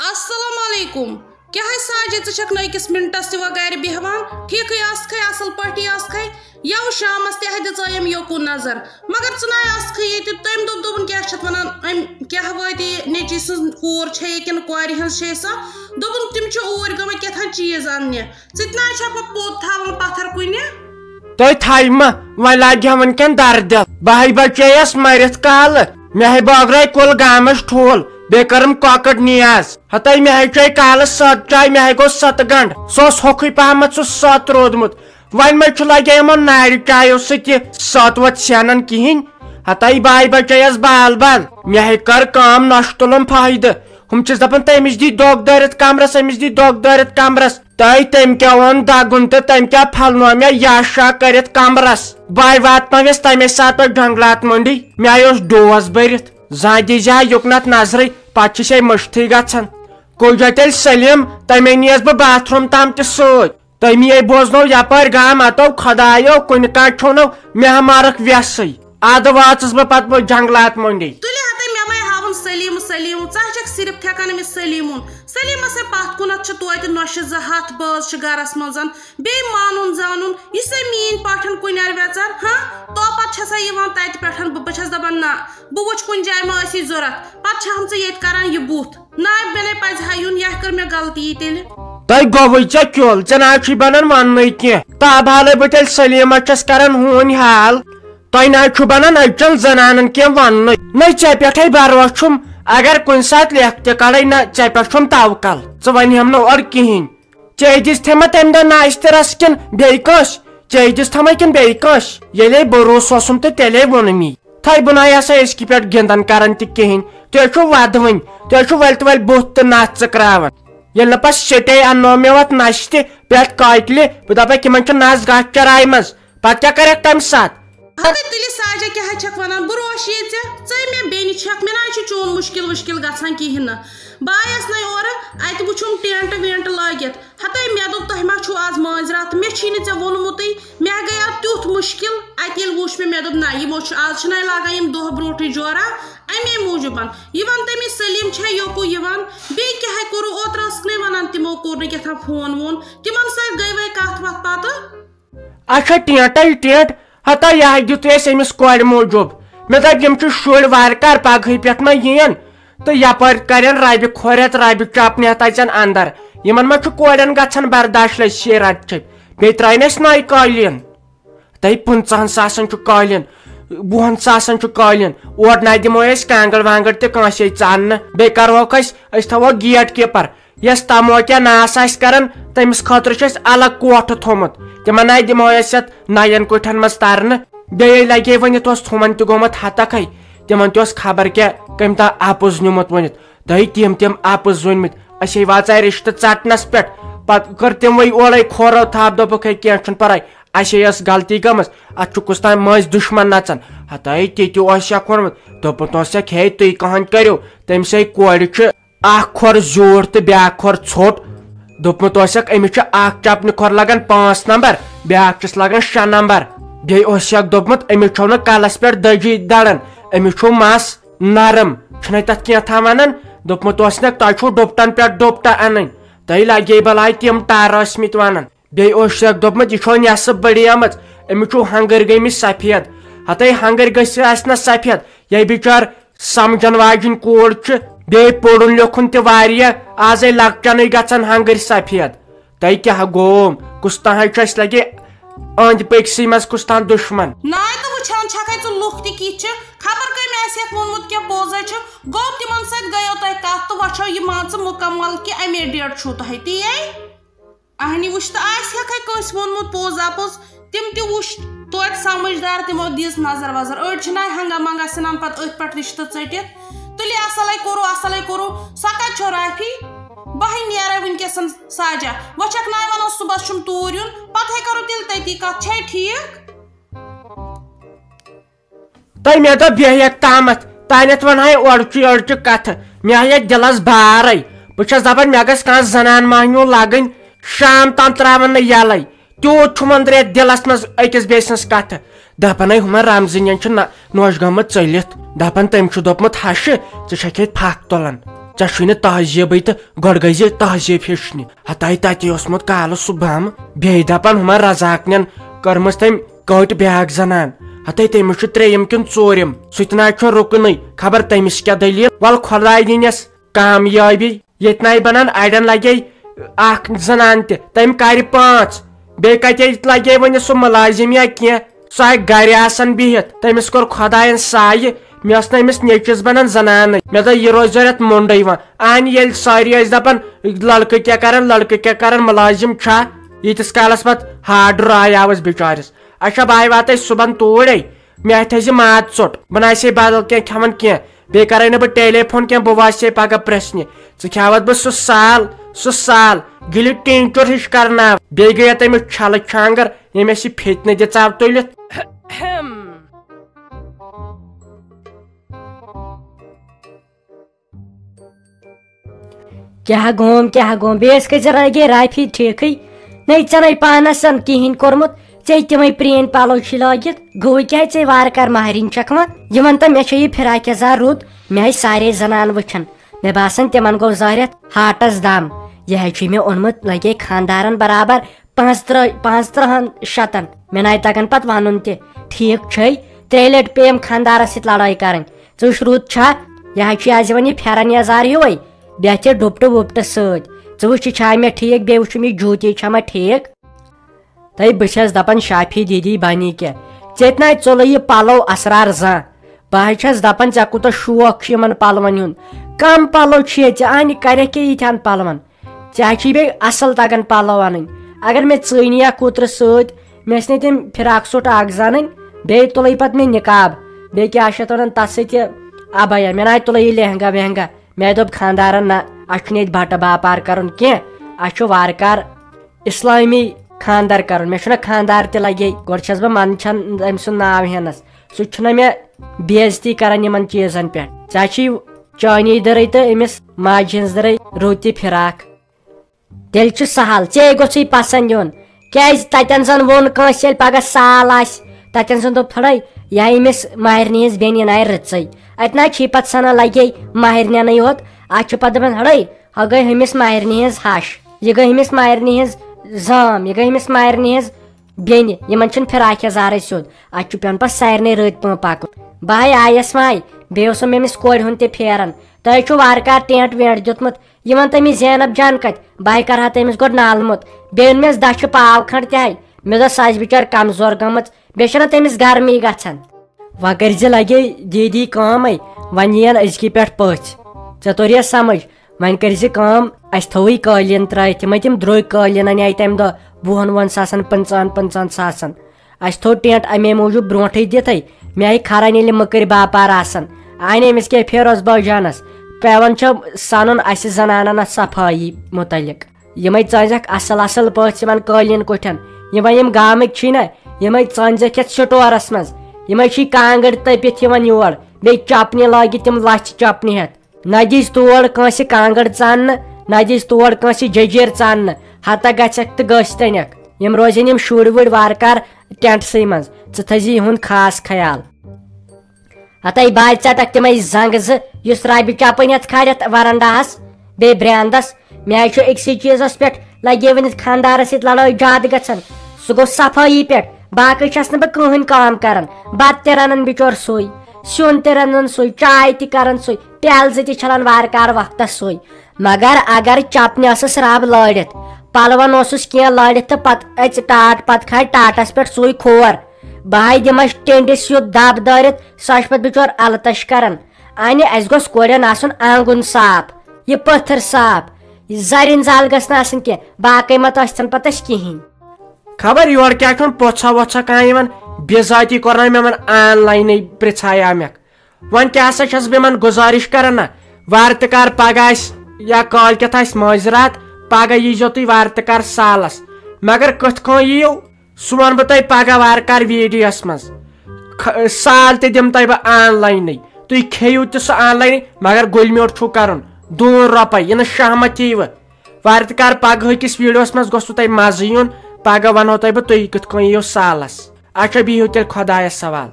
السلام علیکم کیا ہے ساجد ژٕ نٔکِس مِنٹس تہِ وۄنۍ گرِ بیٚہوان ٹھیٖکھٕے آسکھے اصل پٲٹھی آسکھے یو شامس تہِ دِژٲیِم یوکُن نظر مگر ژٕ ناے آسکھٕے ییٚتہِ تٔمۍ دوٚپُن کیٛاہ چھِ اتھ ونان أمۍ کیٛاہ وٲتۍ یہِ نیٚچی سٕنٛز کوٗر چھےٚ یہِ کِنہٕ کورِ ہٕنٛز چھے سۄ دوٚپُن تِم چھِ اوٗرۍ گٔمٕتۍ کیٛاہتام چیٖز اَننہِ ژٕ تہِ ناے چھکھ وۄنۍ پوٚت تھاوان پتھر کُنہِ تُہۍ تھایہِ ما وۄنۍ لاگہِ ہا وٕنکٮ۪ن دردل بہٕ ہے بچییس مٔرِتھ کالہٕ مےٚ ہے بٲگرٲے کُلگامٕچ ٹھوٗل بیٚیہِ کٔرٕم کۄکٕر نیاز ہتٲے مےٚ ہے چے کالہٕ 7 چاے مےٚ ہے گوٚو 7 گنٛٹہٕ سُہ اوس ہوٚکھٕے پہمتھ سُہ سوٚت روٗدمُت وۄنۍ مےٚ چھُ لگے یِمو نارِ چایو سۭتۍ یہِ سوٚت ووٚت سینان کِہینۍ ہتٲے بہٕ بچییس بال بال مےٚ ہے کٔر کٲم نۄشہِ تُلُم فٲیدٕ ہُم چھِس دپان تٔمِس دی دۄگ دٲرِتھ کمرس أمِس دی دۄگ دٲرِتھ کمرس تٔمۍ کیٛاہ ووٚن دگُن تہٕ تٔمۍ کیٛاہ پھلنو مےٚ یش شا کٔرِتھ کمرس بہٕ واتنٲوِس تمے ساتہٕ پٲٹھۍ جنگلات منڈی مےٚ آیوس ڈوز بٔرِتھ زانٛہہ دیٖزِ ہا یُکنتھ نظرٕے پتہٕ چھِ سے مٔشتھٕے گژھان کُلجا تیٚلہِ سلیٖم تمے نیس بہٕ باتھ روٗم تام تہِ سۭتۍ تٔمی بوزنو یپٲرۍ گام اتو خۄدایو کُنہِ کاتہِ چھُنو مےٚ مارکھ ویسٕے ادٕ واژٕس بہٕ پتہٕ جنگلات منڈی سلیٖم سلیٖم ژٕ چھکھ صرف ٹھیکان أمِس سلیٖمُن سلیٖمس ہے پتھ کُنتھ چھِ توتہِ نۄشہِ 2 ہتھ بٲژ چھِ گرس منٛز بیٚیہِ مانُن زانُن یہِ سا میٲنۍ پاٹھن کُنٮ۪ر ویژر توپت چھسا یِوان تتہِ پٮ۪ٹھ بہٕ چھس دپان نہ بہٕ وٕچھ کُنہِ جایہِ ما ٲسی ضوٚرتھ پتہٕ چھہم ژٕ ییٚتہِ کران یہِ بُتھ نہ مےٚ پزِ ہا یُن یہِ کٔر مےٚ غلطی تیٚلہِ تۄہہِ گوٚوُے ژےٚ کیُل ژےٚ نہ چھُے بنان وننُے کینٛہہ تابحالے بہٕ تیٚلہِ سلیٖمس چھس کران ہوٗنۍ حال تۄہہِ نہ چھُ بنان أزچٮ۪ن زنانن کینٛہہ وننُے نہ ژےٚ پٮ۪ٹھے بروسہٕ چھُم اگر کُنہِ ساتہٕ لیکھ تہِ کڑے نہ ژےٚ پٮ۪ٹھ چھُم توکل ژٕ ونہم نہٕ اورٕ کِہینۍ ژےٚ دِژ تھے ما تمہِ دۄہ ناشترس کِنہٕ بیٚیہِ کٲنٛسہِ ژےٚ دِژ تھما کِنہٕ بیٚیہِ کٲنٛسہِ ییٚلے بروسہٕ اوسُم تہٕ تیٚلے ووٚنمی تھے بہٕ ناے ہسا أزکہِ پٮ۪ٹھ گِنٛدان کران تہِ کِہینۍ تُہۍ چھِو ودوٕنۍ تُہۍ چھِو ؤلۍ تہٕ ؤلۍ بُتھ تہٕ نتھ ژٕکراوان ییٚلہِ نہٕ پتہٕ سٹے اننو مےٚ وتھ نشہِ تہِ پٮ۪ٹھ کاٹلہِ بہٕ دپکھ یِمن چھُ نس گژھ چراے منٛز پتہٕ کیٛاہ کریکھ تمہِ ساتہٕ تیٚلہِ ساجا کیٛاہ چھکھ ونان بہٕ روشہِ ژےٚ ژٕ مےٚ بیٚنہِ چھکھ مےٚ نہ چھُ چون مُشکل وُشکل گژھان کِہینۍ نہٕ بہٕ آیس نَے اورٕ اَتہِ وٕچھُم ٹینٹ وینٹ لٲگِتھ ہتٲے مےٚ دوٚپ تۄہہِ ما چھُو آز مٲنٛزِ مےٚ چھی نہٕ ژےٚ ووٚنمُتٕے مےٚ گٔیو تیُتھ مُشکل اَتہِ ییٚلہِ وٕچھ مےٚ دوٚپ نہ یِمو چھُ آز چھِنَے لاگان یِم دۄہ برونٛٹھٕے جورا اَمے موٗجوٗب یہِ وَن تٔمِس سلیٖم چھا یوکُن یِوان بیٚیہِ کیٛاہ کوٚروٕ اوترٕ ٲسٕکھ نَے وَنان تِمو کوٚر نہٕ کیٛاہ تھام فون وون تِمن سۭتۍ گٔے وَے کتھ وتھ پتہٕ اچھا ٹینٹے ٹینٹ ہتا یہ دِتُے اَسہِ أمِس کورِ موٗجوٗب مےٚ دوٚپ یِم چھِ شُرۍ وارٕ کار پگہٕے پٮ۪ٹھ ما یِن تہٕ یپٲرۍ کرن ربہِ کھورٮ۪تھ ربہِ چپنہِ ہتھ اژن اندر یِمن ما چھُ کورٮ۪ن گژھان برداش لٔج شیٖرت چھِ بیٚیہِ ترٛٲیِن اَسہِ نٔے قٲلیٖن تہٕ 15 ساسن چھُ قٲلیٖن 20 ساسن چھُ قٲلیٖن اور نہ دِمو أسۍ کانٛگٕر وانٛگٕر تہِ کٲنٛسے ژاننہٕ بیٚیہِ کرہوکھ أسۍ تھاوو گیٹ کیٖپر یۄس تموکیا ناس آسہِ کران تٔمِس خٲطرٕ چھُ اَسہِ الگ کوٹھٕ تھوٚمُت تِمن آیہِ دِمو أسۍ یتھ نین کُٹھٮ۪ن منٛز ترنہٕ بیٚیہِ لگے ؤنِتھ اوس تھومن تہِ گوٚمُت ہتکھے تِمن تہِ اوس خبر کیٛاہ کٔمۍ تام اپُز نیوٗمُت ؤنِتھ دٔے تِم اپُز ؤنمٕتۍ أسۍ واژاے رشتہٕ ژٹنس پٮ۪ٹھ پتہٕ کٔر تِموٕے اورے کھورو تھپھ دوٚپُکھ ہے کینٛہہ چھُنہٕ پرواے اسے ٲس غلطی گٔمٕژ اتھ چھُ کُس تام مٲنٛزۍ دُشمن نژان ہتٲے تہِ اوس یکھ ووٚنمُت دوٚپُن اوسکھ ہے تُہۍ کٕہٲنۍ کٔرِو تٔمسے کورِ چھُ اکھ کھۄر زیوٗٹھ تہٕ بیاکھ کھۄر ژھوٚٹ دوٚپمُت اوسکھ أمِس چھُ اکھ چپنہِ کھۄر لگان 5 نمبر بیاکھ چھُس لگان 6 نمبر بیٚیہِ اوسکھ دوٚپمُت أمِس چھو نہٕ کلس پٮ۪ٹھ دٔجی دڑان أمِس چھُ مس نرم چھُنَے تتھ کینٛہہ ونان دوٚپمُت اوسنکھ تۄہہِ چھُو ڈُپٹن پٮ۪ٹھ ڈُپٹہٕ انٕنۍ تۄہہِ لگے بلاے تِم ٹر ٲسمٕتۍ ونان بیٚیہِ اوسکھ دوٚپمُت یہِ چھو نٮ۪صٕف بڑیمٕژ أمِس چھُ ہنگٕرۍ گٔمٕتۍ سفید ہتٲے ہنگٕرۍ گٔژھِتھ آسہِ نہ سفید یہِ بِچار سمجن واجِنۍ کوٗر چھِ بیٚیہِ پوٚرُن لیوٚکھُن تہِ واریاہ آزے لۄکچنٕے گژھان ہنگٕرۍ سفید تۄہہِ کیٛاہ گوٚوُم کُس تانۍ چھُ اَسہِ لگے أنٛدۍ پٔکسٕے منٛز کُس تانۍ دُشمن ناے تہٕ وٕچھان چھکھے ژٕ لُکھ تہِ کِتھ چھِ خبر کٔمۍ آسٮ۪کھ ووٚنمُت کینٛہہ پوٚزے چھُ گوٚو تِمن سۭتۍ گٔیو تۄہہِ کتھ تہٕ وۄچھو یہِ مان ژٕ مُکمل کہِ اَمے ڈیٹ چھُو تۄہہِ تی اہنی وٕچھ تہٕ آسٮ۪کھے کٲنٛسہِ ووٚنمُت پوٚز اپوٚز تِم تہِ وٕچھ توتہِ سمجھدار تِمو دِژ نظر وظر أڑۍ چھِنہ ہنگا منگا ژھٕنان پتہٕ أتھۍ پٮ۪ٹھ رشتہٕ ژٔٹِتھ تُلہِ اصلے کوٚروٗ سۄ کتہِ چھو رافی بہے نیرے وٕنکیٚس ساجا وۄنۍ چھکھ ناے ونان صُبحس چھُم توٗرۍ یُن پتہٕ کرو تیٚلہِ تٔتی کتھ چھے ٹھیٖک تۄہہِ مےٚ دوٚپ بیٚہیکھ تامتھ تانٮ۪تھ ونہے أڑچہِ کتھٕ مےٚ آیے دِلس بارے بہٕ چھس دپان مےٚ گژھِ کانٛہہ زنان مہنیوٗ لگٕنۍ شام تام تراون نہٕ یلے تیوٗت چھُم أنٛدرٕ دِلس منٛز أکِس بیٚیہِ سٕنٛز کتھٕ دپان ہُمن رمزِنٮ۪ن چھُ نوش گٔمٕژ ژٔلِتھ دپان تٔمۍ چھُ دوٚپمُت ہشہِ ژٕ چھکھ ییٚتہِ پھکھ تُلان ژے تہذیبٕے تہٕ گۄڈٕ گٔے زِ تہذیب ہیٚچھنہِ ہتاے تتہِ اوسمُت کالہٕ سُہ بم بیٚیہِ دپان ہُمن رزاقنٮ۪ن کٔرمٕژ تٔمۍ کٔٹۍ بیٛاکھ زنان ہتاے تٔمِس چھُ 3یِم کِنہٕ 4یِم سُہ تہِ نہ چھُ رُکنٕے خبر تٔمِس کیٛاہ دٔلیٖل ول خۄداے دِنٮ۪س کامیٲبی ییٚتہِ نَے بنان اڑٮ۪ن لگے اکھ زنان تہِ تٔمۍ کرِ 5 بیٚیہِ کتے لگے وۄنۍ سُہ مُلازِم یا کینٛہہ سُہ ہیٚکہِ گرِ آسان بِہِتھ تٔمِس کوٚر خۄداین سایہِ مےٚ ٲس نہٕ أمِس نیٚچوِس بنان زنانٕے مےٚ دوٚپ یہِ روزِ ضوٚرتھ مُنڈٕے وۄنۍ اَہنہِ ییٚلہِ سٲری ٲسۍ دپان لڑکہٕ کیٛاہ کرن مُلازِم چھا ییٖتِس کالس پتہٕ ہارڈ راے آوس بِچارس اچھا بہٕ واتَے صُبحن توٗرۍ مےٚ تھٲے زِ ماز ژوٚٹ بہٕ ناسے بدل کینٛہہ کھٮ۪وان کینٛہہ بیٚیہِ کرے نہٕ بہٕ ٹیلی فون کینٛہہ بہٕ واسے پگہہ پرژھنہِ ژٕ کھیاوتھ بہٕ سُہ سال گِلہِ ٹینچُر ہِش کرناو بیٚیہِ گٔیے تٔمِس چھلہٕ چھانگر ییٚمۍ اَسہِ یہِ پھِتنہٕ دِژاو تُلِتھ کیا گوم بیس گے رافی ٹھیکھٕے نَے ژےٚ نَے پانس کِہیٖنۍ کوٚرمُت ژےٚ تِمے پرٛٲنۍ پَلو چھِ لٲگِتھ گوٚو کیٛازِ ژےٚ وارٕ کار مہرِنۍ چھکھ وۄنۍ یِمن تہٕ مےٚ چھےٚ یہِ فِراک یزار رُت مےٚ آیہِ سارے زنان وٕچھن مےٚ باسان تِمن گوٚو ظٲہرت ہاٹس دم یہِ حظ چھُ مےٚ اوٚنمُت لگے خاندارن برابر 35 شتن مےٚ نَے تگان پتہٕ وَنُن تہِ ٹھیٖک چھے 3 لٹہِ پیٚیَم خاندارس سۭتۍ لڑٲے کرٕنۍ ژٕ وٕچھ رُت چھا یہِ حظ چھُ آز یِوان یہِ پھیرن یزار ہیوٗوے بیٚیہِ چھِ ڈُپٹہٕ وُپٹہٕ سۭتۍ ژٕ وٕچھ یہِ چھا مےٚ ٹھیٖک بیٚیہِ وٕچھُم یہِ جوٗتی چھا مےٚ ٹھیٖک تہٕ بہٕ چھس دپان شافی دیدی بنی کیٛاہ ژےٚ تہِ نَے ژوٚلُے یہِ پلو اسرار زانٛہہ بہٕ حظ چھس دپان ژےٚ کوٗتاہ شوق چھُ یِمن پلون ہُنٛد کم پلو چھِ ژےٚ اَنہِ کرکھ کیٛاہ ییٖتہن پلون ژےٚ چھُے بیٚیہِ اصل تگان پلو انٕنۍ اگر مےٚ ژٕے نِیَکھ کوترٕ سۭتۍ مےٚ ٲسۍ نہٕ تِم فِراک سوٗٹ اکھ زانٕنۍ بیٚیہِ تُلٕے پتہٕ مےٚ نِقاب بیٚیہِ کیٛاہ چھِ اتھ ونان تتھ سۭتۍ یہِ ابیا مےٚ نَے تُلٕے یہِ لہنگا وہنگا مےٚ دوٚپ خاندارن نہ اسہِ چھُنہٕ ییٚتہِ بٹہٕ باپار کرُن کینٛہہ اسہِ چھُ وارٕ کار اسلٲمی خاندار کرُن مےٚ چھُنہ خاندار تہِ لگے گۄڈٕ چھس بہٕ منٛدچھان أمۍ سُنٛد ناو ہٮ۪نس سُہ چھُنہ مےٚ بے عزتی کران یِمن چیٖزن پٮ۪ٹھ ژےٚ چھُے چٲنی دٔرٕے تہٕ أمِس ماجہِ ہٕنٛز دٔرٕے رُت تہِ فِراک تیٚلہِ چھُ سہل ژےٚ گوٚژھُے پسنٛد یُن کیٛازِ تتٮ۪ن زن ووٚن کٲنٛسہِ ییٚلہِ پگہہ سال آسہِ تتٮ۪ن زن دوٚپ تھوڑا یہِ آیہِ أمِس ماہرنہِ ہٕنٛز بیٚنہِ آیہِ رٕژٕے اتہِ نہ چھُے پتہٕ سنان لگے ماہرنٮ۪نٕے یوت اتھ چھُ پتہٕ دپان ہڑے ہۄ گٔے ہُمِس ماہرنہِ ہٕنٛز ہش یہِ گٔے ہُمِس ماہرنہِ ہٕنٛز زام یہِ گٔے ہُمِس ماہرنہِ ہٕنٛز بیٚنہِ یِمن چھُنہٕ فِراک یزارے سیوٚد اتھ چھُ پیوان پتہٕ سارنٕے رٔتۍ پٲٹھۍ پکُن بہٕ آیس وۄنۍ بیٚیہِ اوسُم أمِس کورِ ہُنٛد تہِ پھیران تۄہہِ چھُو وارٕ کار ٹینٹ وینٹ دیُتمُت یِمن تٔمِس زینب جان کتہِ بہٕ کرٕ ہا تٔمِس گۄڈٕ نالمُت بیٚیہِ اوٚن مےٚ دچھِ پاو کھنٛڈ تہِ ہاے مےٚ دوٚپ سۄ آسہِ بِچٲر کمزور گٔمٕژ بیٚیہِ چھنہ تٔمِس گرمی گژھان وۄنۍ کٔرزِ لگے دیدی کٲمے وۄنۍ یِین أزکہِ پٮ۪ٹھ پٔژھۍ ژےٚ توٚریا سمجھ وۄنۍ کٔرزِ کٲم اسہِ تھووٕے قٲلیٖن ترٲیِتھ تِمے تِم درٛوٚگۍ قٲلیٖن انے تمہِ دۄہ 20 ساسن 15 ساسن اسہِ تھوٚو ٹینٹ امے موٗجوٗب برونٛٹھٕے دِتھٕے مےٚ آیہِ کھران ییٚلہِ مٔکٕرۍ باپار آسان آیہِ أمِس کیٛاہ فیروز بٲے جانس پیوان چھُ سنُن اسہِ زنانن اتھ صفٲیی مُتعلق یِمے ژٲنٛزٮ۪کھ اصل پٲٹھۍ یِمن قٲلیٖن کُٹھٮ۪ن یِمے یِم گامٕکۍ چھِی نہ یِمے ژٲنٛزٮ۪کھ یتھ سٹورس منٛز یِمے چھِ کانٛگٕر تٔپِتھ یِوان یور بیٚیہِ چپنہِ لٲگِتھ تِم لچھِ چپنہِ ہٮ۪تھ نہ دِژ تور کٲنٛسہِ کانٛگٕر ژاننہٕ نہ دِژ تور کٲنٛسہِ جٔجیٖر ژاننہٕ ہتا گژھکھ تہٕ گٔژھۍ تنٮ۪کھ یِم روزن یِم شُرۍ وُرۍ وارٕ کار ٹینٹسٕے منٛز ژٕ تھٲیزِ یِہُنٛد خاص خیال ہتے باے ژٹکھ تِمے زنٛگہٕ زٕ یُس ربہِ چپٕنۍ یتھ کھالٮ۪تھ ورنڈاہس بیٚیہِ برٛینٛدس مےٚ حظ چھُ أکسٕے چیٖزس پٮ۪ٹھ لگے وٕنِتھ خاندارس سۭتۍ لڑٲے زیادٕ گژھان سُہ گوٚو صفٲیی پٮ۪ٹھ باقٕے چھس نہٕ بہٕ کٕہٕنۍ کٲم کران بتہٕ تہِ رنان بِچور سُے سیُن تہِ رنان سُے چاے تہِ کران سُے پیالہٕ زٕ تہِ چھلان وارٕ کار وقتس سُے مگر اگر چپنہِ ٲسٕس رب لٲرِتھ پلون اوسُس کینٛہہ لٲرِتھ تہٕ پتہٕ اژِ ٹاٹ پتہٕ کھالہِ ٹاٹس پٮ۪ٹھ سُے کھور بہٕ دِمس ٹینڈِس سیوٚد دب دٲرِتھ سۄ چھِ پتہٕ بِچور التش کران انہِ اسہِ گوٚژھ کورٮ۪ن آسُن آنگُن صاف یہِ پٔتھٕر صاف یہِ زرِنۍ زال گٔژھ نہٕ آسٕنۍ کینٛہہ باقٕے مت ٲسۍتن پتہٕ اسہِ کِہینۍ خبر یورٕ کیٛاہ چھُنہٕ پوٚژھا ووٚژھا کانٛہہ یِوان بِذٲتی کوٚرناے مےٚ یِمن آن لاینٕے پرژھایاو مےٚ وۄنۍ کیٛاہ ہسا چھس بہٕ یِمن گُزٲرِش کران نہ وارٕ تہِ کار پگہہ آسہِ یا کٲلکٮ۪تھ آسہِ مٲنٛزِ پگہہ ییٖزیو تُہۍ وارٕ تہِ کار سالس مگر کِتھ کٔنۍ یِیِو سُہ ونہٕ بہٕ تۄہہِ پگہہ وارٕ کار ویٖڈیوس منٛز سال تہِ دِمہٕ تۄہہِ بہٕ آن لاینٕے تُہۍ کھیٚیِو تہِ سُہ آن لاینٕے مگر گُلۍ میوٗٹھ چھُو کرُن 2 رۄپے یہِ نہٕ شہمت ییٖوٕ وارٕ تہِ کار پگہہ أکِس ویٖڈیوس منٛز گوٚژھوٕ تۄہہِ مزٕ یُن پگہہ ونہو تۄہہِ بہٕ تُہۍ کِتھ کٔنۍ یِیِو سالس اچھا بِہِو تیٚلہِ خۄدایس حوال